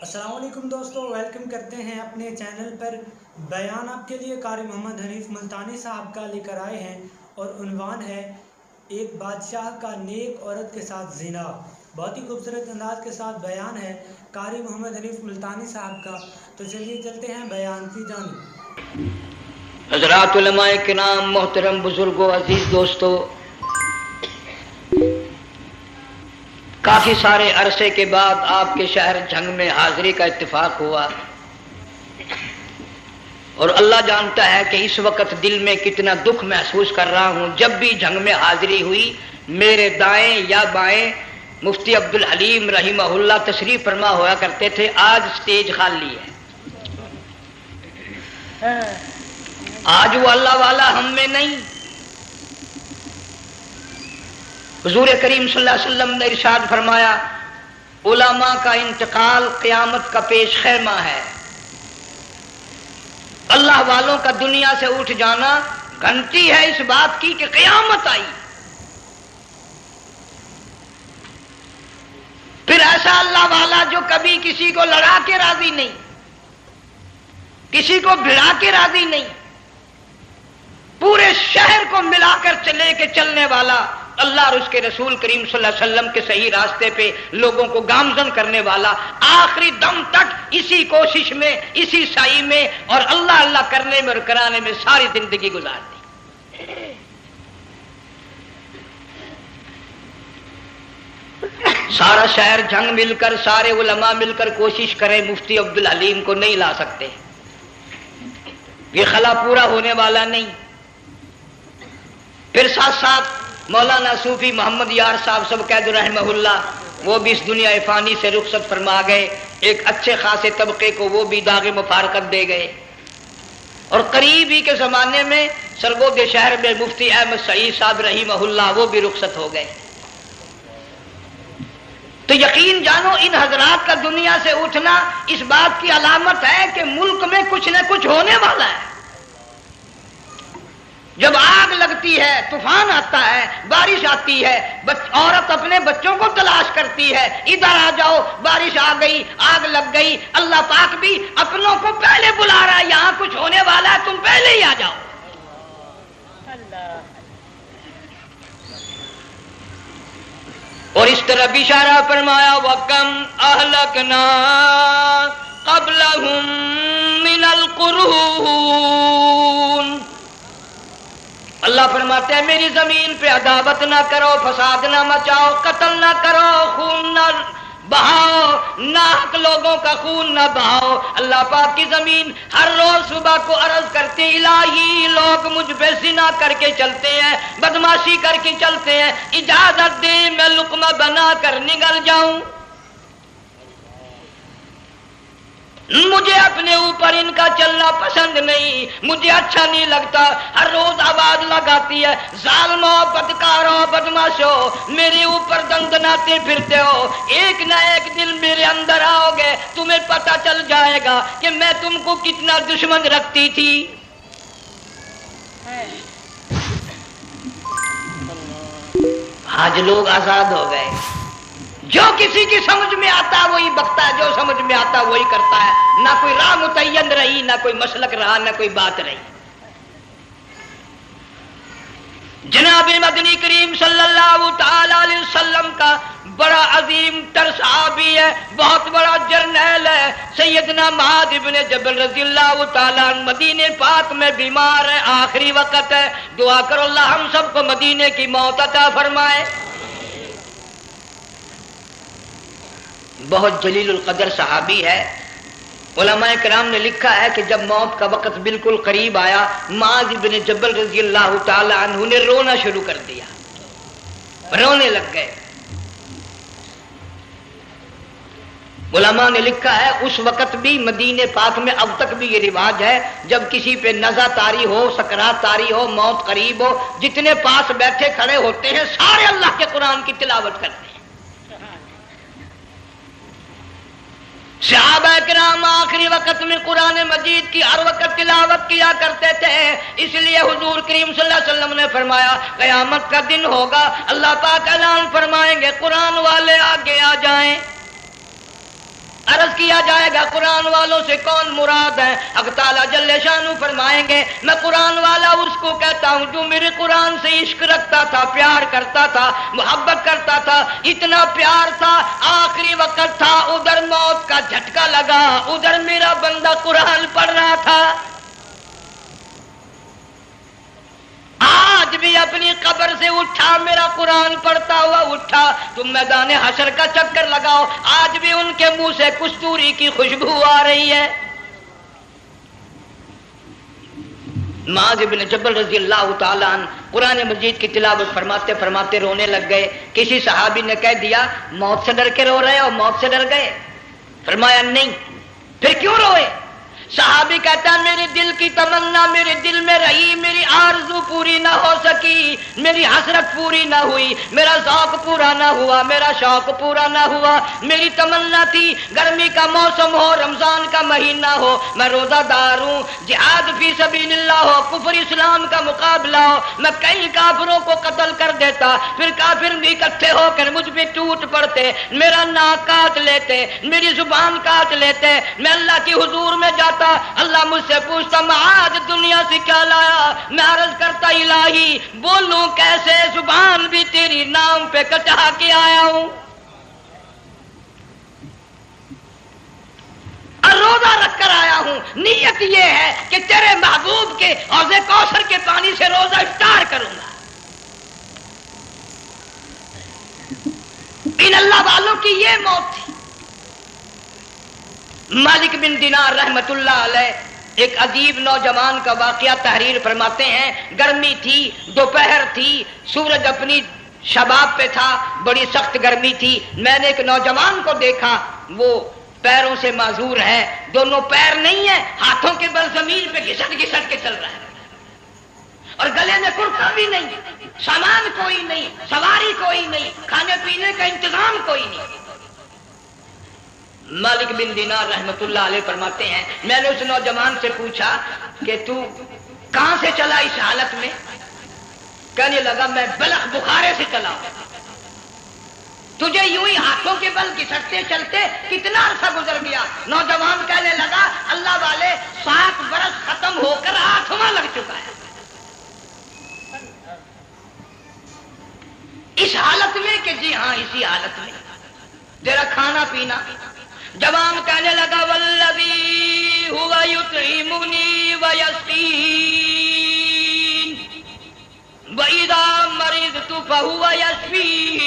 السلام علیکم دوستو، ویلکم کرتے ہیں اپنے چینل پر۔ بیان آپ کے لیے قاری محمد حنیف ملتانی صاحب کا لے کر آئے ہیں اور عنوان ہے ایک بادشاہ کا نیک عورت کے ساتھ زنا۔ بہت ہی خوبصورت انداز کے ساتھ بیان ہے قاری محمد حنیف ملتانی صاحب کا، تو چلیے چلتے ہیں بیان کی جانب۔ حضرات علماء کرام، محترم بزرگوں، عزیز دوستو، کافی سارے عرصے کے بعد آپ کے شہر جھنگ میں حاضری کا اتفاق ہوا، اور اللہ جانتا ہے کہ اس وقت دل میں کتنا دکھ محسوس کر رہا ہوں۔ جب بھی جھنگ میں حاضری ہوئی، میرے دائیں یا بائیں مفتی عبدالحلیم رحمہ اللہ تشریف فرما ہوا کرتے تھے۔ آج سٹیج خالی ہے، آج وہ اللہ والا ہم میں نہیں۔ حضور کریم صلی اللہ علیہ وسلم نے ارشاد فرمایا، علماء کا انتقال قیامت کا پیش خیمہ ہے۔ اللہ والوں کا دنیا سے اٹھ جانا گھنٹی ہے اس بات کی کہ قیامت آئی۔ پھر ایسا اللہ والا جو کبھی کسی کو لڑا کے راضی نہیں، کسی کو بھڑا کے راضی نہیں، پورے شہر کو ملا کر لے کے چلنے والا، اللہ اور اس کے رسول کریم صلی اللہ علیہ وسلم کے صحیح راستے پہ لوگوں کو گامزن کرنے والا، آخری دم تک اسی کوشش میں، اسی سعی میں اور اللہ اللہ کرنے میں اور کرانے میں ساری زندگی گزار دی۔ سارا شہر جھنگ مل کر، سارے علماء مل کر کوشش کریں، مفتی عبدالحلیم کو نہیں لا سکتے، یہ خلا پورا ہونے والا نہیں۔ پھر ساتھ ساتھ مولانا صوفی محمد یار صاحب سب قید رحمہ اللہ، وہ بھی اس دنیا فانی سے رخصت فرما گئے۔ ایک اچھے خاصے طبقے کو وہ بھی داغ مفارقت دے گئے، اور قریب ہی کے زمانے میں سرگود شہر میں مفتی احمد سعید صاحب رحمہ اللہ وہ بھی رخصت ہو گئے۔ تو یقین جانو ان حضرات کا دنیا سے اٹھنا اس بات کی علامت ہے کہ ملک میں کچھ نہ کچھ ہونے والا ہے۔ جب آگ لگتی ہے، طوفان آتا ہے، بارش آتی ہے، عورت اپنے بچوں کو تلاش کرتی ہے، ادھر آ جاؤ، بارش آ گئی، آگ لگ گئی، اللہ پاک بھی اپنوں کو پہلے بلا رہا ہے، یہاں کچھ ہونے والا ہے، تم پہلے ہی آ جاؤ۔ اور اس طرح بھی اشارہ فرمایا، وَكَمْ أَهْلَكْنَا قَبْلَهُمْ مِنَ الْقُرُونِ۔ اللہ فرماتے ہیں میری زمین پہ عداوت نہ کرو، فساد نہ مچاؤ، قتل نہ کرو، خون نہ بہاؤ، ناحق لوگوں کا خون نہ بہاؤ۔ اللہ پاک کی زمین ہر روز صبح کو عرض کرتی، الہی لوگ مجھ پہ زنا کر کے چلتے ہیں، بدماشی کر کے چلتے ہیں، اجازت دے میں لقمہ بنا کر نگل جاؤں۔ مجھے اپنے اوپر ان کا چلنا پسند نہیں، مجھے اچھا نہیں لگتا۔ ہر روز آواز لگاتی ہے، ظالمو، بدکارو، بدماشو، میرے اوپر دندناتے پھرتے ہو، ایک نہ ایک دن میرے اندر آؤ گے، تمہیں پتہ چل جائے گا کہ میں تم کو کتنا دشمن رکھتی تھی۔ آج لوگ آزاد ہو گئے، جو کسی کی سمجھ میں آتا ہے وہی بکتا ہے، جو سمجھ میں آتا ہے وہی کرتا ہے، نہ کوئی راہ متعین رہی، نہ کوئی مسلک رہا، نہ کوئی بات رہی۔ جناب مدنی کریم صلی اللہ تعالی علیہ وسلم کا بڑا عظیم تر صحابی ہے، بہت بڑا جرنیل ہے، سیدنا معاذ ابن جبل رضی اللہ تعالی عنہ مدینے پاک میں بیمار ہے، آخری وقت ہے، دعا کرو اللہ ہم سب کو مدینے کی موت عطا فرمائے۔ بہت جلیل القدر صحابی ہے۔ علماء کرام نے لکھا ہے کہ جب موت کا وقت بالکل قریب آیا، معاذ بن جبل رضی اللہ تعالی عنہ نے رونا شروع کر دیا، رونے لگ گئے۔ علماء نے لکھا ہے اس وقت بھی مدینے پاک میں اب تک بھی یہ رواج ہے، جب کسی پہ نزع طاری ہو، سکرات طاری ہو، موت قریب ہو، جتنے پاس بیٹھے کھڑے ہوتے ہیں سارے اللہ کے قرآن کی تلاوت کرتے ہیں۔ صحابہ کرام آخری وقت میں قرآن مجید کی ہر وقت تلاوت کیا کرتے تھے، اس لیے حضور کریم صلی اللہ علیہ وسلم نے فرمایا قیامت کا دن ہوگا، اللہ پاک اعلان فرمائیں گے قرآن والے آگے آ جائیں۔ عرض عرض کیا جائے گا قرآن والوں سے کون مراد ہے؟ حق تعالیٰ جل شانہ فرمائیں گے میں قرآن والا اس کو کہتا ہوں جو میرے قرآن سے عشق رکھتا تھا، پیار کرتا تھا، محبت کرتا تھا، اتنا پیار تھا آخری وقت تھا، ادھر موت کا جھٹکا لگا، ادھر میرا بندہ قرآن پڑھ رہا تھا، آج بھی اپنی قبر سے اٹھا، میرا قرآن پڑھتا ہوا اٹھا، تم میدان حشر کا چکر لگاؤ، آج بھی ان کے منہ سے کستوری کی خوشبو آ رہی ہے۔ معاذ بن جبل رضی اللہ تعالیٰ عنہ قرآن مجید کی تلاوت فرماتے فرماتے رونے لگ گئے۔ کسی صحابی نے کہہ دیا موت سے ڈر کے رو رہے ہو، موت سے ڈر گئے؟ فرمایا نہیں۔ پھر کیوں روئے؟ صحابی کہتا ہے میرے دل کی تمنا میرے دل میں رہی، میری آرزو پوری نہ ہو سکی، میری حسرت پوری نہ ہوئی، میرا ذوق پورا نہ ہوا، میرا شوق پورا نہ ہوا، میری تمنا تھی گرمی کا موسم ہو، رمضان کا مہینہ ہو، میں روزہ دار ہوں، جہاد فی سبیل اللہ ہو، کفر اسلام کا مقابلہ ہو، میں کئی کافروں کو قتل کر دیتا، پھر کافر اکٹھے ہو کر مجھ پہ ٹوٹ پڑتے، میرا ناک کاٹ لیتے، میری زبان کاٹ لیتے، میں اللہ کی حضور میں جاتا، اللہ مجھ سے پوچھتا معاذ دنیا سے کیا لایا؟ میں عرض کرتا الہی بولوں کیسے، زبان بھی تیری نام پہ کٹا کے آیا ہوں، اور روزہ رکھ کر آیا ہوں، نیت یہ ہے کہ تیرے محبوب کے حوض کوثر کے پانی سے روزہ افطار کروں گا۔ ان اللہ والوں کی یہ موت تھی۔ مالک بن دینار رحمت اللہ علیہ ایک عجیب نوجوان کا واقعہ تحریر فرماتے ہیں، گرمی تھی، دوپہر تھی، سورج اپنی شباب پہ تھا، بڑی سخت گرمی تھی، میں نے ایک نوجوان کو دیکھا، وہ پیروں سے معذور ہے، دونوں پیر نہیں ہیں، ہاتھوں کے بل زمین پہ گھسٹ گھسٹ کے چل رہا ہے، اور گلے میں کرتا بھی نہیں، سامان کوئی نہیں، سواری کوئی نہیں، کھانے پینے کا انتظام کوئی نہیں۔ مالک بن دینار رحمت اللہ علیہ فرماتے ہیں میں نے اس نوجوان سے پوچھا کہ تو کہاں سے چلا اس حالت میں؟ کہنے لگا میں بلخ بخارے سے چلا ہوں۔ تجھے یوں ہی ہاتھوں کے بل گھسٹتے چلتے کتنا عرصہ گزر گیا؟ نوجوان کہنے لگا اللہ والے 7 برس ختم ہو کر 8واں لگ چکا ہے، اس حالت میں کہ جی ہاں اسی حالت میں، تیرا کھانا پینا۔ جوان کہنے لگا والذی ہوا یطعمنی ویسقین وَإِذَا مَرِضْتُ فَهُوَ يَشْفِينِ،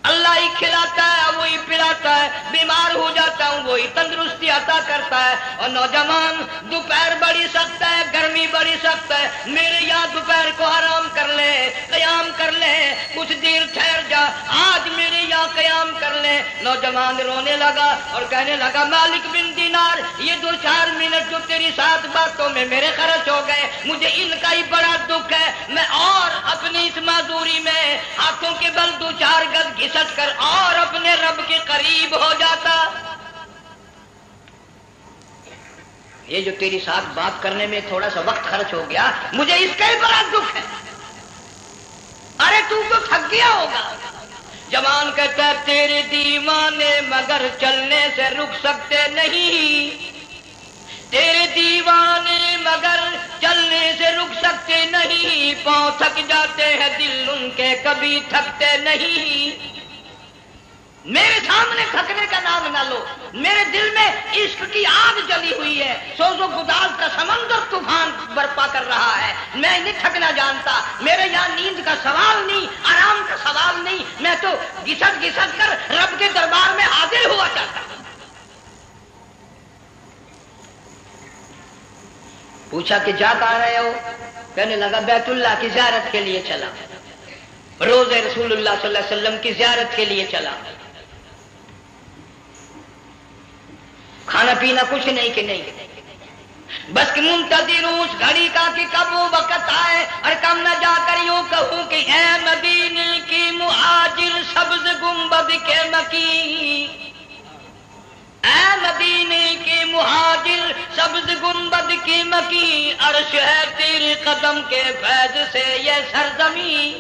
اللہ ہی کھلاتا ہے وہی پلاتا ہے، بیمار ہو جاتا ہوں وہی تندرستی عطا کرتا ہے۔ اور نوجوان دوپہر بڑی سخت ہے، گرمی بڑی سخت ہے، میرے یہاں دوپہر کو آرام کر لے، قیام کر لے، کچھ دیر ٹھہر جا، آج میرے یہاں قیام کر لے۔ نوجوان رونے لگا اور کہنے لگا مالک بن دینار یہ 2-4 منٹ جو تیری ساتھ باتوں میں میرے خرچ ہو گئے، مجھے ان کا ہی بڑا دکھ ہے، میں اور اپنی اس معذوری میں ہاتھوں کے بل 2-4 گز گھسٹ کر اور اپنے رب کے قریب ہو جاتا۔ یہ جو تیری ساتھ بات کرنے میں تھوڑا سا وقت خرچ ہو گیا، مجھے اس کا ہی بڑا دکھ ہے۔ ارے تو تھک گیا ہوگا۔ جوان کہتا ہے تیرے دیوانے مگر چلنے سے رک سکتے نہیں، تیرے دیوانے مگر چلنے سے رک سکتے نہیں، پاؤں تھک جاتے ہیں دل ان کے کبھی تھکتے نہیں۔ میرے سامنے تھکنے کا نام نہ لو، میرے دل میں عشق کی آگ جلی ہوئی ہے، سوز و گداز کا سمندر طوفان برپا کر رہا ہے، میں نہیں تھکنا جانتا، میرے یہاں نیند کا سوال نہیں، آرام کا سوال نہیں، میں تو گھسٹ گھسٹ کر رب کے دربار میں حاضر ہوا چاہتا ہوں۔ پوچھا کہ جا کہاں رہے ہو؟ کہنے لگا بیت اللہ کی زیارت کے لیے چلا، روزے رسول اللہ صلی اللہ علیہ وسلم کی زیارت کے لیے چلا، کھانا پینا کچھ نہیں کہ نہیں، بس کہ منتظر ہوں اس گھڑی کا کہ کب وہ وقت آئے اور کم نہ جا کر یوں کہوں کہ اے مدینے کی مہاجر سبز گنبد کے مکی، اے مدینے کے مہاجر سبز گنبد کی مکی، عرش ہے تیرے قدم کے فیض سے یہ سرزمین۔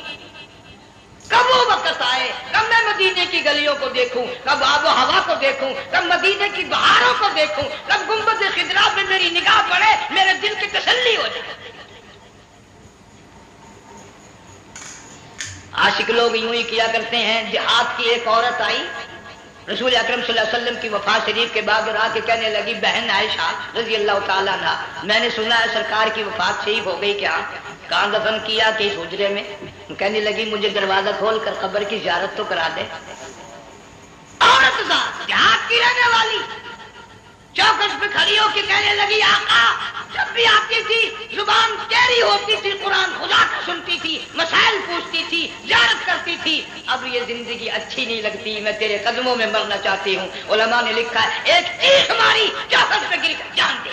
کب وہ وقت آئے کب میں مدینے کی گلیوں کو دیکھوں، کب آب و ہوا کو دیکھوں، کب مدینے کی بہاروں کو دیکھوں، کب گنبد خضرا پہ میری نگاہ پڑے، میرے دل کی تسلی ہو جائے۔ عاشق لوگ یوں ہی کیا کرتے ہیں۔ جہاد کی ایک عورت آئی رسول اکرم صلی اللہ علیہ وسلم کی وفات شریف کے بعد اور آ کے کہنے لگی، بہن عائشہ رضی اللہ تعالیٰ عنہ، میں نے سنا ہے سرکار کی وفات شریف ہو گئی، کیا کہاں دفن کیا کہ اس حجرے میں؟ کہنے لگی مجھے دروازہ کھول کر قبر کی زیارت تو کرا دے۔ عورت جہاد کی رہنے والی چوکٹ پہ کھڑی ہو کے کہنے لگی، آقا جب بھی آتی تھی زبان ٹیڑھی ہوتی تھی، قرآن خدا کا سنتی تھی، مسائل پوچھتی تھی، زیارت کرتی تھی، اب یہ زندگی اچھی نہیں لگتی، میں تیرے قدموں میں مرنا چاہتی ہوں۔ علماء نے لکھا ہے ایک چیخ ماری، چوکٹ پہ گر کر جان دے۔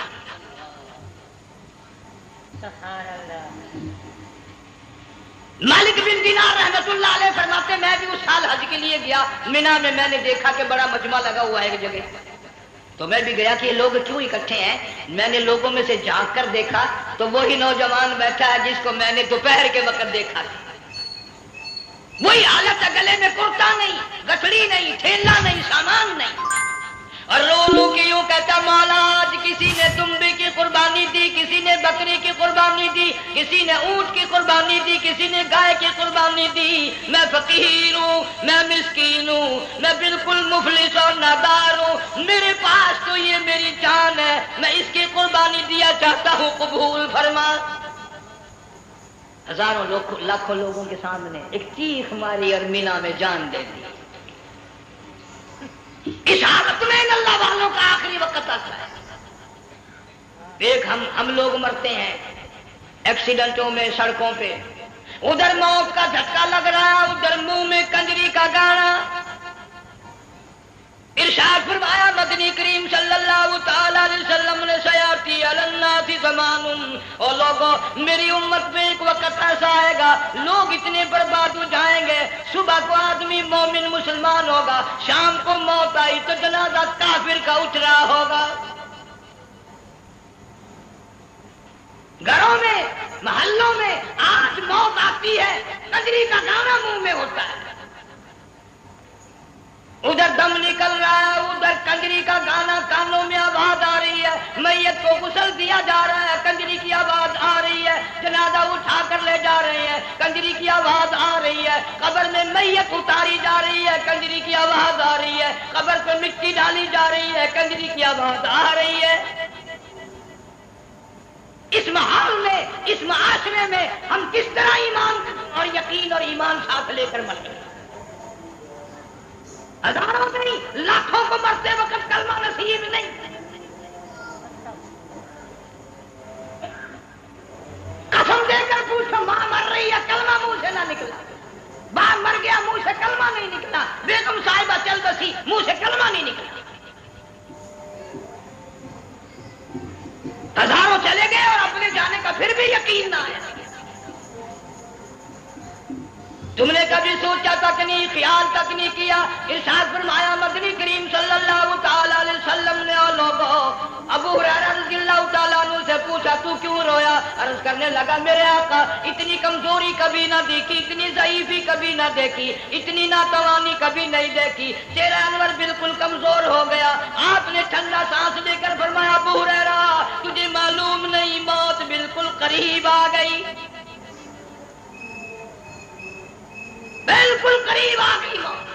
مالک بن دینار رحمت اللہ علیہ فرماتے میں بھی اس سال حج کے لیے گیا، مینا میں میں نے دیکھا کہ بڑا مجمع لگا ہوا ہے ایک جگہ، تو میں بھی گیا کہ یہ لوگ کیوں اکٹھے ہیں۔ میں نے لوگوں میں سے جھانک کر دیکھا تو وہی نوجوان بیٹھا ہے جس کو میں نے دوپہر کے وقت دیکھا تھا، وہی حالت ہے، گلے میں کرتا نہیں، گٹھڑی نہیں، تھیلا نہیں، سامان نہیں، اور رو رو کے یوں کہتا، مولا آج کسی نے دمبے کی قربانی دی، کسی نے بکری کی قربانی دی، کسی نے اونٹ کی قربانی دی، کسی نے گائے کی قربانی دی، میں فقیر ہوں، میں مسکین ہوں، میں بالکل مفلس اور نادار ہوں، میرے پاس تو یہ میری جان ہے، میں اس کی قربانی دیا چاہتا ہوں، قبول فرما۔ ہزاروں لاکھوں لوگوں کے سامنے ایک چیخ ماری اور مینا میں جان دے دی۔ اس حالت میں اللہ والوں کا آخری وقت آتا ہے۔ ایک ہم لوگ مرتے ہیں ایکسیڈنٹوں میں، سڑکوں پہ، ادھر موت کا جھٹکا لگ رہا، ادھر منہ میں کنجری کا گانا۔ ارشاد فرمایا مدنی کریم صلی اللہ تعالی علیہ وسلم نے، سیاتی علی الناس زمان، اور لوگوں میری امت میں ایک وقت ایسا آئے گا لوگ اتنے برباد ہو جائیں گے، صبح کو آدمی مومن مسلمان ہوگا، شام کو موت آئی تو جنازہ کافر کا اٹھ رہا ہوگا۔ گھروں میں، محلوں میں آج موت آتی ہے، کنجری کا گانا منہ میں ہوتا ہے، ادھر دم نکل رہا ہے، ادھر کنجری کا گانا کانوں میں آواز آ رہی ہے، میت کو غسل دیا جا رہا ہے، کنجری کی آواز آ رہی ہے، جنازہ اٹھا کر لے جا رہے ہیں، کنجری کی آواز آ رہی ہے، قبر میں میت اتاری جا رہی ہے، کنجری کی آواز آ رہی ہے، قبر پہ مٹی ڈالی جا رہی ہے، کنجری کی آواز آ رہی ہے۔ اس ماحول میں، اس معاشرے میں ہم کس طرح ایمان اور یقین اور ایمان ساتھ لے کر مر گئے؟ ہزاروں نہیں لاکھوں کو مرتے وقت کلمہ نصیب نہیں۔ قسم دے کر پوچھو، ماں مر رہی ہے کلمہ منہ سے نہ نکلا، باپ مر گیا منہ سے کلمہ نہیں نکلا، بیگم صاحبہ چل بسی منہ سے کلمہ نہیں نکلا، ہزاروں چلے گئے اور اپنے جانے کا پھر بھی یقین نہ آیا۔ تم نے کبھی سوچا تک نہیں، خیال تک نہیں کیا؟ ارشاد فرمایا مدنی کریم صلی اللہ تعالی علیہ وسلم نے، اور لوگوں ابو ہریرہ رضی اللہ تعالیٰ عنہ سے پوچھا تو کیوں رویا؟ عرض کرنے لگا میرے آقا اتنی کمزوری کبھی نہ دیکھی، اتنی ضعیفی کبھی نہ دیکھی، اتنی ناتوانی کبھی نہیں دیکھی، چہرہ انور بالکل کمزور ہو گیا۔ آپ نے ٹھنڈا سانس لے کر فرمایا ابو ہریرہ تجھے معلوم نہیں موت بالکل قریب آ گئی، بالکل قریب آ گئی موت۔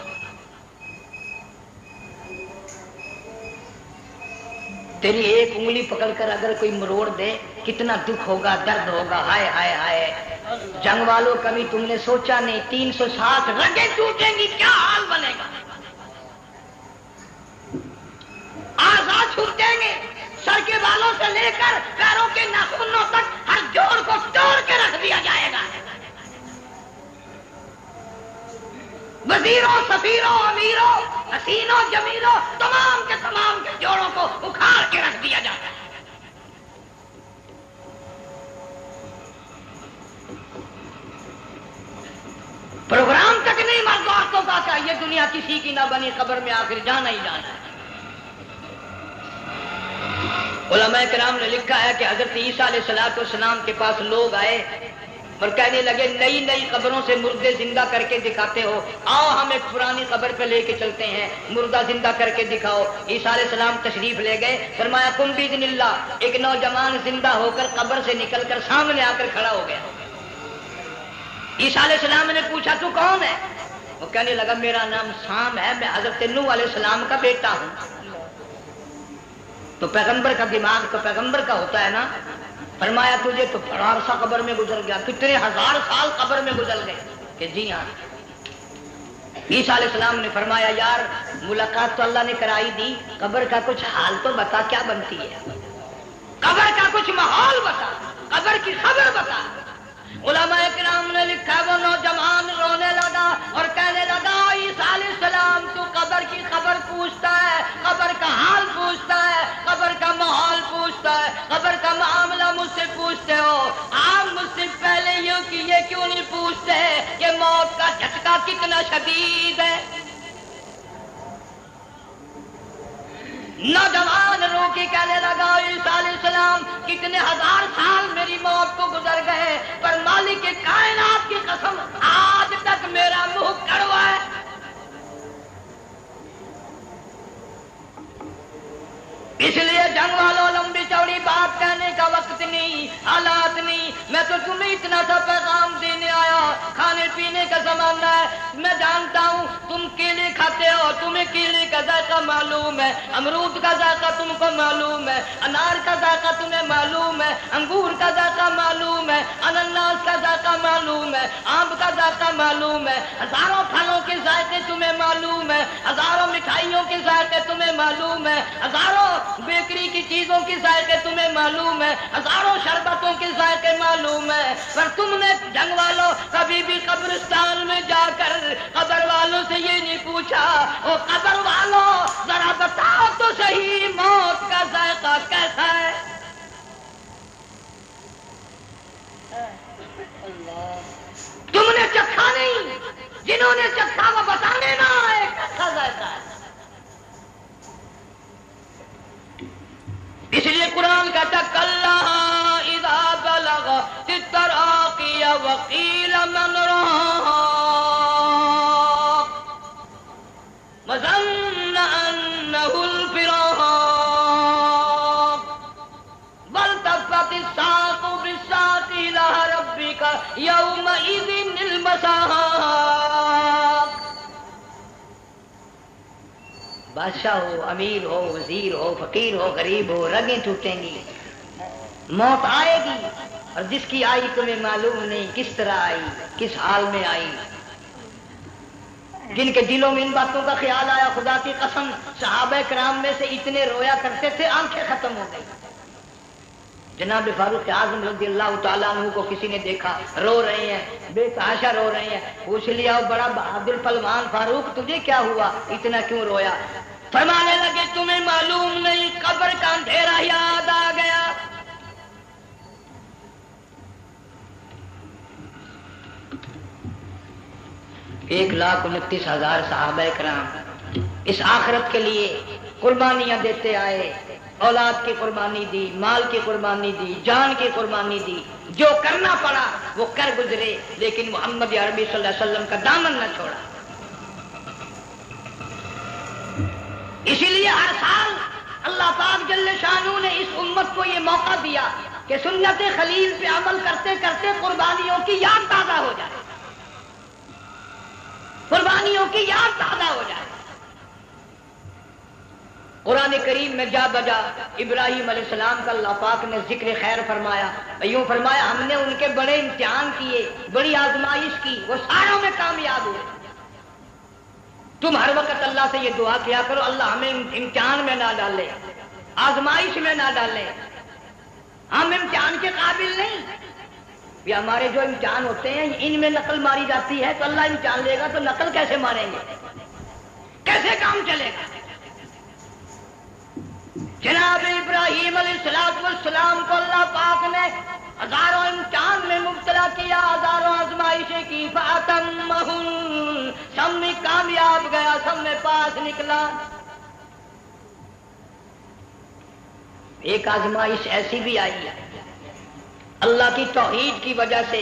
تیری ایک انگلی پکڑ کر اگر کوئی مروڑ دے کتنا دکھ ہوگا، درد ہوگا، ہائے ہائے ہائے۔ جنگ والوں کبھی تم نے سوچا نہیں 360 رگیں ٹوٹیں گی کیا حال بنے گا، آزاد چھوٹیں گے، سر کے بالوں سے لے کر پیروں کے ناخنوں تک ہر جوڑ کو توڑ کے رکھ دیا جائے گا، وزیروں، سفیروں، امیروں، حسینوں، جمیلوں، تمام کے جوڑوں کو اکھاڑ کے رکھ دیا جاتا ہے۔ پروگرام تک نہیں مرد عورتوں کا کہ یہ دنیا کسی کی نہ بنی، قبر میں آخر جانا ہی جانا ہے۔ علماء کرام نے لکھا ہے کہ حضرت عیسیٰ علیہ السلام کے پاس لوگ آئے اور کہنے لگے نئی نئی قبروں سے مردے زندہ کر کے دکھاتے ہو، آؤ ہم ایک پرانی قبر پہ لے کے چلتے ہیں، مردہ زندہ کر کے دکھاؤ۔ عیسیٰ علیہ السلام تشریف لے گئے، فرمایا کم باذن اللہ، ایک نوجوان زندہ ہو کر قبر سے نکل کر سامنے آ کر کھڑا ہو گیا۔ عیسیٰ علیہ السلام نے پوچھا تو کون ہے؟ وہ کہنے لگا میرا نام سام ہے، میں حضرت نوح علیہ السلام کا بیٹا ہوں۔ تو پیغمبر کا دماغ تو پیغمبر کا ہوتا ہے نا۔ فرمایا تجھے تو بڑا عرصہ قبر میں گزر گیا، کتنے ہزار سال قبر میں گزر گئے؟ کہ جی ہاں۔ عیسیٰ علیہ السلام نے فرمایا یار ملاقات تو اللہ نے کرائی دی، قبر کا کچھ حال تو بتا، کیا بنتی ہے قبر کا کچھ ماحول بتا، قبر کی خبر بتا۔ علماء کرام نے لکھا وہ نوجوان رونے لگا اور کہنے لگا عیسیٰ علیہ السلام تو قبر کی خبر پوچھتا ہے، قبر کا حال پوچھتا ہے، قبر کا ماحول پوچھتا ہے، قبر کا معاملہ مجھ سے پوچھتے ہو، آپ مجھ سے پہلے یہ کیوں نہیں پوچھتے کہ موت کا جھٹکا کتنا شدید ہے؟ نوجوان رو کے کہنے لگا عیسیٰ علیہ السلام کتنے ہزار سال میری موت کو گزر گئے، پر مالک کائنات کی قسم آج تک میرا منہ کڑوا ہے۔ اس لیے جنگ والوں لمبی چوڑی بات کہنے کا وقت نہیں، حالات نہیں، میں تو تمہیں اتنا سا پیغام دینے آیا، کھانے پینے کا زمانہ ہے، میں جانتا ہوں تم کیلے کھاتے ہو، تمہیں کیلے کا ذائقہ معلوم ہے، امرود کا ذائقہ تم کو معلوم ہے، انار کا ذائقہ تمہیں معلوم ہے، انگور کا ذائقہ معلوم ہے، انناس کا ذائقہ معلوم ہے، آم کا ذائقہ معلوم ہے، ہزاروں پھلوں کے ذائقے تمہیں معلوم ہے، ہزاروں مٹھائیوں کے ذائقے تمہیں معلوم ہے، ہزاروں بیکری کی چیزوں کے ذائقے تمہیں معلوم ہے، ہزاروں شربتوں کے ذائقے معلوم ہے، پر تم نے جنگ والوں کبھی بھی قبرستان میں جا کر قبر والوں سے یہ نہیں پوچھا او قبر والوں ذرا بتاؤ تو صحیح موت کا ذائقہ کیسا ہے؟ تم نے چکھا نہیں، جنہوں نے چکھا وہ بتانے نہ آئے کیسا ذائقہ ہے۔ اس لیے قرآن کہتا کلا اذا بلغت التراقی وقیل من راق وظن انہ الفراق والتفت الساق بالساق الى ربک یومئذ المساق۔ بادشاہ ہو، امیر ہو، وزیر ہو، فقیر ہو، غریب ہو، رگیں ٹوٹیں گی، موت آئے گی، اور جس کی آئی تمہیں معلوم نہیں کس طرح آئی، کس حال میں آئی۔ جن کے دلوں میں ان باتوں کا خیال آیا خدا کی قسم صحابہ کرام میں سے اتنے رویا کرتے تھے آنکھیں ختم ہو گئی۔ جناب فاروق اعظم رضی اللہ تعالیٰ عنہ کو کسی نے دیکھا رو رہے ہیں، بے تحاشا رو رہے ہیں، پوچھ لیا بڑا بہادر پہلوان فاروق تجھے کیا ہوا، اتنا کیوں رویا؟ فرمانے لگے تمہیں معلوم نہیں قبر کا اندھیرا یاد آ گیا۔ 1,29,000 صحابہ کرام اس آخرت کے لیے قربانیاں دیتے آئے، اولاد کی قربانی دی، مال کی قربانی دی، جان کی قربانی دی، جو کرنا پڑا وہ کر گزرے، لیکن محمد عربی صلی اللہ علیہ وسلم کا دامن نہ چھوڑا۔ اسی لیے ہر سال اللہ پاک جل شانہ نے اس امت کو یہ موقع دیا کہ سنت خلیل پہ عمل کرتے کرتے قربانیوں کی یاد تازہ ہو جائے، قربانیوں کی یاد تازہ ہو جائے۔ قرآن کریم میں جا بجا ابراہیم علیہ السلام کا اللہ پاک نے ذکر خیر فرمایا، یوں فرمایا ہم نے ان کے بڑے امتحان کیے، بڑی آزمائش کی، وہ ساروں میں کامیاب ہوئے۔ تم ہر وقت اللہ سے یہ دعا کیا کرو اللہ ہمیں امتحان میں نہ ڈالے، آزمائش میں نہ ڈالے، ہم امتحان کے قابل نہیں۔ یہ ہمارے جو امتحان ہوتے ہیں ان میں نقل ماری جاتی ہے، تو اللہ امتحان لے گا تو نقل کیسے ماریں گے، کیسے کام چلے گا؟ جناب ابراہیم علیہ السلام کو اللہ پاک نے ہزاروں امتحان میں مبتلا کیا، ہزاروں آزمائشیں کی، فَأَتَمَّهُنَّ سب میں کامیاب گیا، سب میں پاس نکلا۔ ایک آزمائش ایسی بھی آئی ہے اللہ کی توحید کی وجہ سے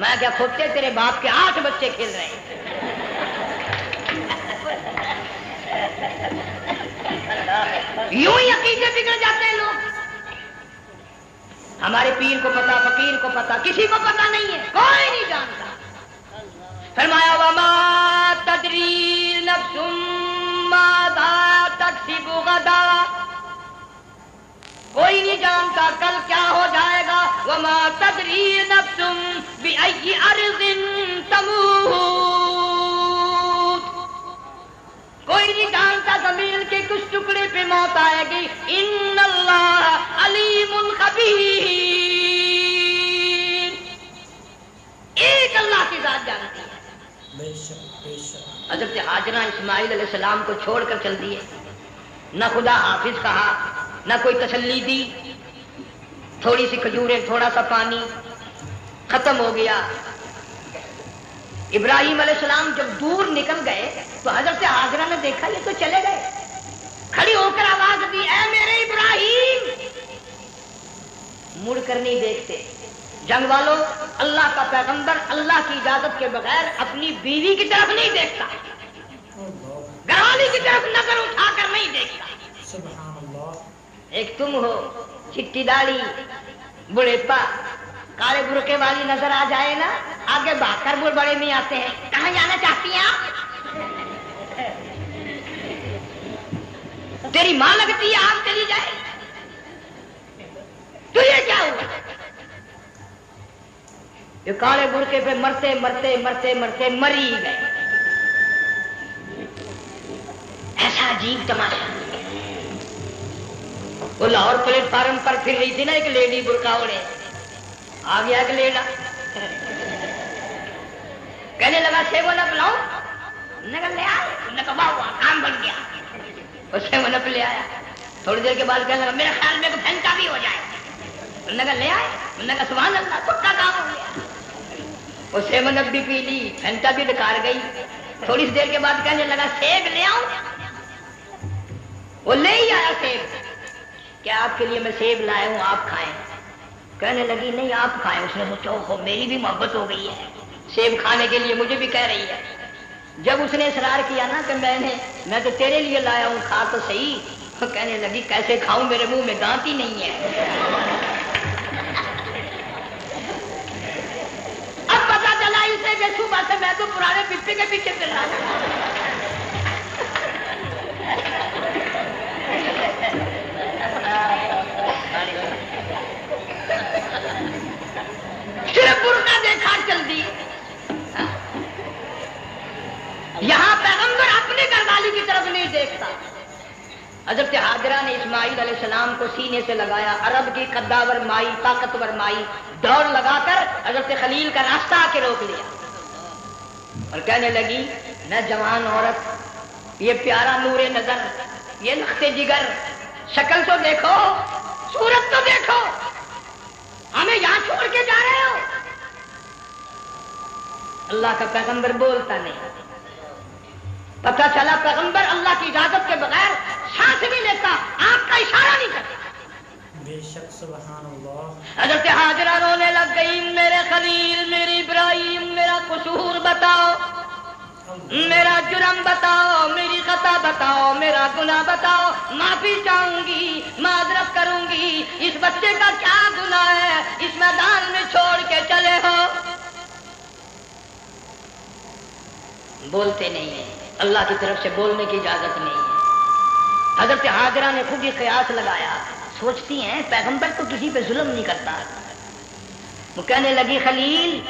میں کیا کھوتے تیرے باپ کے 8 بچے کھیل رہے ہیں. یوں ہی عقیدے بگڑ جاتے ہیں لوگ. ہمارے پیر کو پتا، فقیر کو پتا، کسی کو پتا نہیں ہے، کوئی نہیں جانتا. فرمایا وما تدری نفس ماذا تکسب غدا، کوئی نہیں جانتا کل کیا ہو جائے گا. وما تدری نفس بأی ارض تموت، کوئی نہیں جانتا زمین کے کس ٹکڑے پہ موت آئے گی. ان اللہ علیم خبیر، ایک اللہ کی ذات جانتی ہے. بے شک بے شک. حضرت ہاجرہ اسماعیل علیہ السلام کو چھوڑ کر چل دیے، نہ خدا حافظ کہا، نہ کوئی تسلی دی. تھوڑی سی کھجوریں، تھوڑا سا پانی، ختم ہو گیا. ابراہیم علیہ السلام جب دور نکل گئے تو حضرت ہاجرہ نے دیکھا یہ تو چلے گئے. کھڑی ہو کر آواز دی، اے میرے ابراہیم. مڑ کر نہیں دیکھتے. جنگ والوں، اللہ کا پیغمبر اللہ کی اجازت کے بغیر اپنی بیوی کی طرف نہیں دیکھتا، گھر والی کی طرف نظر اٹھا کر نہیں دیکھتا. سبحان اللہ. ایک تم ہو، چٹی داڑھی، بڑھیپا، کالے برقعے والی نظر آ جائے نا، آگے بھاگ کر بڑے نہیں آتے ہیں. کہاں جانا چاہتی ہیں آپ؟ تیری ماں لگتی ہے، آپ چلی جائے. تو یہ کیا ہوا؟ یہ کالے برقعے پہ مرتے مرتے مرتے مرتے مری گئے. ایسا عجیب تماشا. وہ لاہور پلیٹ فارم پر پھر رہی تھی نا ایک لیڈی برقع اوڑھے، آ گیا ایک لیڈا، کہنے لگا سیب ونپ لاؤ. نے کہا لے آئے. نے کہا واہ واہ کام بن گیا. وہ سیب ونپ لے آیا. تھوڑی دیر کے بعد کہنے لگا میرے خیال میں پھینکا بھی ہو جائے. نے کہا لے آئے. نے کہا سبحان اللہ پکا کام ہو گیا. وہ سیب ونپ بھی پی لی، پھینکا بھی ڈکار گئی. تھوڑی سی دیر کے بعد کہنے لگا سیب لے آؤ. وہ لے ہی آیا سیب. کیا آپ کے لیے میں سیب لایا ہوں، آپ کھائیں. کہنے لگی نہیں آپ کھائیں. اس نے سوچا ہو میری بھی محبت ہو گئی ہے، سیب کھانے کے لیے مجھے بھی کہہ رہی ہے. جب اس نے اصرار کیا نا کہ میں تو تیرے لیے لایا ہوں، کھا تو صحیح. تو کہنے لگی کیسے کھاؤں، میرے منہ میں دانت ہی نہیں ہے. اب پتا چلا اسے کہ صبح سے میں تو پرانے پپے کے پیچھے چل رہا تھا. صرف برقع دیکھا چل دی. یہاں پیغمبر اپنے گھر والی کی طرف نہیں دیکھتا. حضرت ہاجرہ نے اسماعیل علیہ السلام کو سینے سے لگایا. عرب کی قداور مائی، طاقتور مائی، دوڑ لگا کر حضرت خلیل کا راستہ آ کے روک لیا اور کہنے لگی میں جوان عورت، یہ پیارا نور نظر، یہ لخت جگر، شکل تو دیکھو، صورت تو دیکھو، ہمیں یہاں چھوڑ کے جا رہے ہو. اللہ کا پیغمبر بولتا نہیں. پتہ چلا پیغمبر اللہ کی اجازت کے بغیر سانس نہیں لیتا، آنکھ کا اشارہ نہیں کرتا. بے شک سبحان اللہ. حضرت ہاجرہ رونے لگ گئی، میرے خلیل، میرے ابراہیم، میرا قصور بتاؤ، میرا جرم بتاؤ، میری خطا بتاؤ، میرا گناہ بتاؤ، معافی چاہوں گی، معذرت کروں گی. اس بچے کا کیا گناہ ہے اس میدان میں چھوڑ کے چلے ہو؟ بولتے نہیں ہیں، اللہ کی طرف سے بولنے کی اجازت نہیں ہے. حضرت ہاجرہ نے خود ہی قیاس لگایا، سوچتی ہیں پیغمبر تو کسی پہ ظلم نہیں کرتا. وہ کہنے لگی خلیل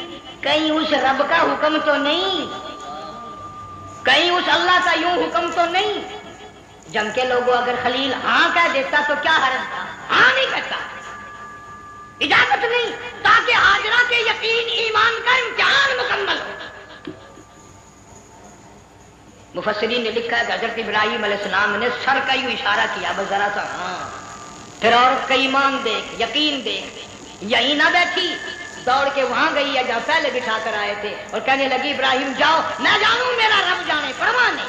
کہیں اس رب کا حکم تو نہیں، کہیں اس اللہ کا یوں حکم تو نہیں. جنگ کے لوگوں اگر خلیل ہاں کہہ دیتا تو کیا حرج تھا؟ ہاں نہیں کہتا، اجازت نہیں، تاکہ ہاجرہ کے یقین ایمان کا امتحان مکمل ہو. مفسرین نے لکھا ہے کہ حضرت ابراہیم علیہ السلام نے سر کا یوں اشارہ کیا بس ذرا سا ہاں. پھر عورت کا ایمان دیکھ، یقین دیکھ، یہی نہ بیٹھی، دوڑ کے وہاں گئی ہے جہاں پہلے بٹھا کر آئے تھے اور کہنے لگی ابراہیم جاؤ، میں جانوں میرا رب جانے، پرواہ نہیں.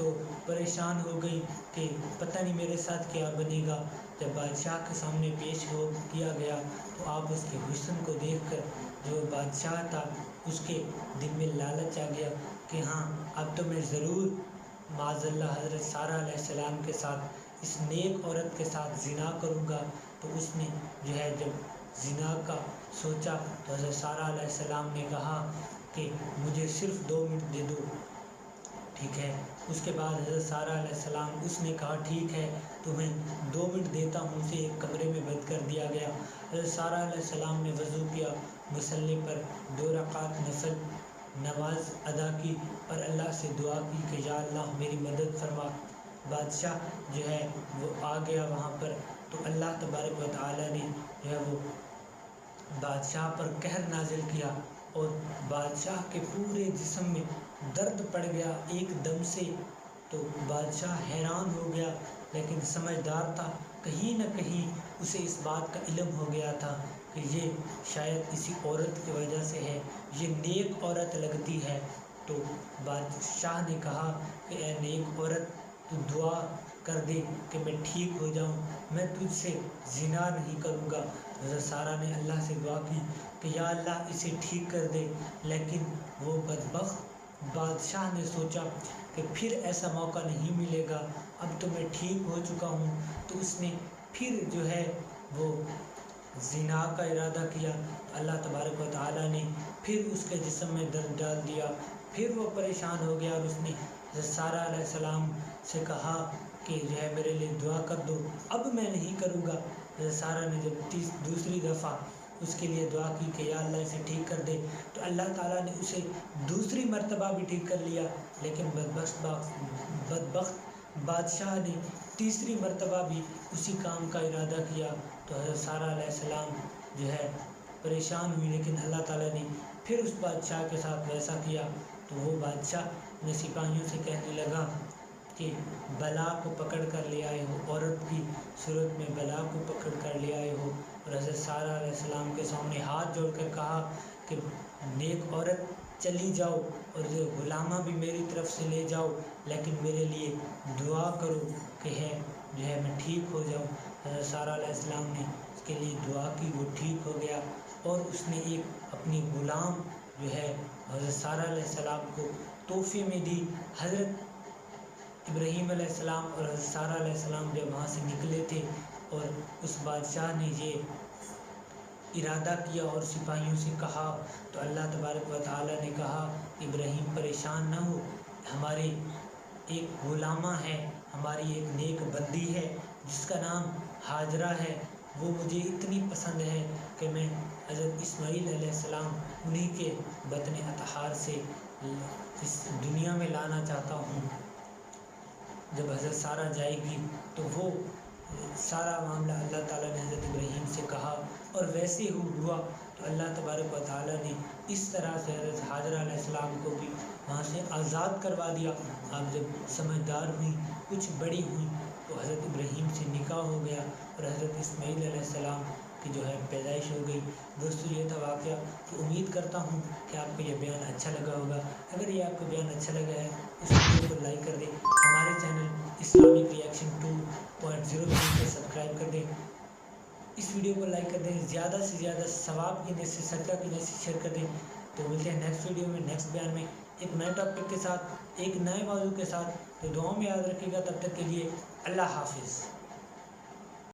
تو پریشان ہو گئی کہ پتہ نہیں میرے ساتھ کیا بنے گا۔ جب بادشاہ کے سامنے پیش ہو کیا گیا تو آپ اس کے حسن کو دیکھ کر جو بادشاہ تھا اس کے دل میں لالچ آ گیا کہ ہاں اب تو میں ضرور معاذ اللہ حضرت سارہ علیہ السلام کے ساتھ اس نیک عورت کے ساتھ زنا کروں گا۔ تو اس نے جو ہے جب زنا کا سوچا تو حضرت سارہ علیہ السلام نے کہا کہ مجھے صرف 2 منٹ دے دو، ٹھیک ہے۔ اس کے بعد حضرت سارہ علیہ السلام اس نے کہا ٹھیک ہے تمہیں 2 منٹ دیتا ہوں، اسے ایک کمرے میں بند کر دیا گیا۔ حضرت سارہ علیہ السلام نے وضو کیا، مصلی پر 2 رکعت نفل نماز ادا کی اور اللہ سے دعا کی کہ یا اللہ میری مدد فرما۔ بادشاہ جو ہے وہ آ گیا وہاں پر، تو اللہ تبارک و تعالیٰ نے جو ہے وہ بادشاہ پر قہر نازل کیا اور بادشاہ کے پورے جسم میں درد پڑ گیا ایک دم سے۔ تو بادشاہ حیران ہو گیا، لیکن سمجھدار تھا، کہیں نہ کہیں اسے اس بات کا علم ہو گیا تھا کہ یہ شاید اسی عورت کی وجہ سے ہے، یہ نیک عورت لگتی ہے۔ تو بادشاہ نے کہا کہ اے نیک عورت تو دعا کر دے کہ میں ٹھیک ہو جاؤں، میں تجھ سے زنا نہیں کروں گا۔ حضرت سارہ نے اللہ سے دعا کی کہ یا اللہ اسے ٹھیک کر دے، لیکن وہ بدبخت بادشاہ نے سوچا کہ پھر ایسا موقع نہیں ملے گا، اب تو میں ٹھیک ہو چکا ہوں۔ تو اس نے پھر جو ہے وہ زنا کا ارادہ کیا، اللہ تبارک و تعالیٰ نے پھر اس کے جسم میں درد ڈال دیا، پھر وہ پریشان ہو گیا اور اس نے حضرت سارہ علیہ السلام سے کہا کہ جو ہے میرے لیے دعا کر دو، اب میں نہیں کروں گا۔ حضرت سارہ نے جب دوسری دفعہ اس کے لیے دعا کی کہ یا اللہ اسے ٹھیک کر دے، تو اللہ تعالیٰ نے اسے دوسری مرتبہ بھی ٹھیک کر لیا، لیکن بدبخت بادشاہ نے تیسری مرتبہ بھی اسی کام کا ارادہ کیا۔ تو حضرت سارہ علیہ السلام جو ہے پریشان ہوئی، لیکن اللہ تعالیٰ نے پھر اس بادشاہ کے ساتھ ویسا کیا۔ تو وہ بادشاہ اپنے سپاہیوں سے کہنے لگا کہ بلا کو پکڑ کر لے آئے ہو، عورت کی صورت میں بلا کو پکڑ کر لے آئے ہو۔ اور حضرت سارہ علیہ السلام کے سامنے ہاتھ جوڑ کر کہا کہ نیک عورت چلی جاؤ اور یہ غلامہ بھی میری طرف سے لے جاؤ، لیکن میرے لیے دعا کرو کہ جو ہے میں ٹھیک ہو جاؤں۔ حضرت سارہ علیہ السلام نے اس کے لیے دعا کی، وہ ٹھیک ہو گیا اور اس نے ایک اپنی غلام جو ہے حضرت سارہ علیہ السلام کو تحفے میں دی۔ حضرت ابراہیم علیہ السلام اور حضرت سارہ علیہ السلام جب وہاں سے نکلے تھے اور اس بادشاہ نے یہ ارادہ کیا اور سپاہیوں سے کہا، تو اللہ تبارک و تعالیٰ نے کہا ابراہیم پریشان نہ ہو، ہمارے ایک غلامہ ہے، ہماری ایک نیک بندی ہے جس کا نام ہاجرہ ہے، وہ مجھے اتنی پسند ہے کہ میں حضرت اسماعیل علیہ السلام انہی کے بطن اطہار سے اس دنیا میں لانا چاہتا ہوں۔ جب حضرت سارہ جائے گی تو وہ سارا معاملہ اللہ تعالیٰ نے حضرت ابراہیم سے کہا اور ویسے ہی ہوا۔ تو اللہ تبارک و تعالیٰ نے اس طرح سے حضرت ہاجرہ علیہ السلام کو بھی وہاں سے آزاد کروا دیا۔ آپ جب سمجھدار ہوئیں، کچھ بڑی ہوئیں، تو حضرت ابراہیم سے نکاح ہو گیا اور حضرت اسماعیل علیہ السلام کی جو ہے پیدائش ہو گئی۔ دوستو یہ تھا واقعہ، تو امید کرتا ہوں کہ آپ کو یہ بیان اچھا لگا ہوگا۔ اگر یہ آپ کو بیان اچھا لگا ہے اس ویڈیو کو لائک کر دیں، ہمارے چینل اسلامک ریئیکشن 2.0 کو سبسکرائب کر دیں، اس ویڈیو کو لائک کر دیں، زیادہ سے زیادہ ثواب کی نیت سے صدقہ کی نیت سے شیئر کر دیں۔ تو ملتے ہیں نیکسٹ ویڈیو میں، نیکسٹ بیان میں، ایک نئے ٹاپک کے ساتھ، ایک نئے موضوع کے ساتھ۔ تو دعاؤں میں یاد رکھیے گا، تب تک کے لیے اللہ حافظ۔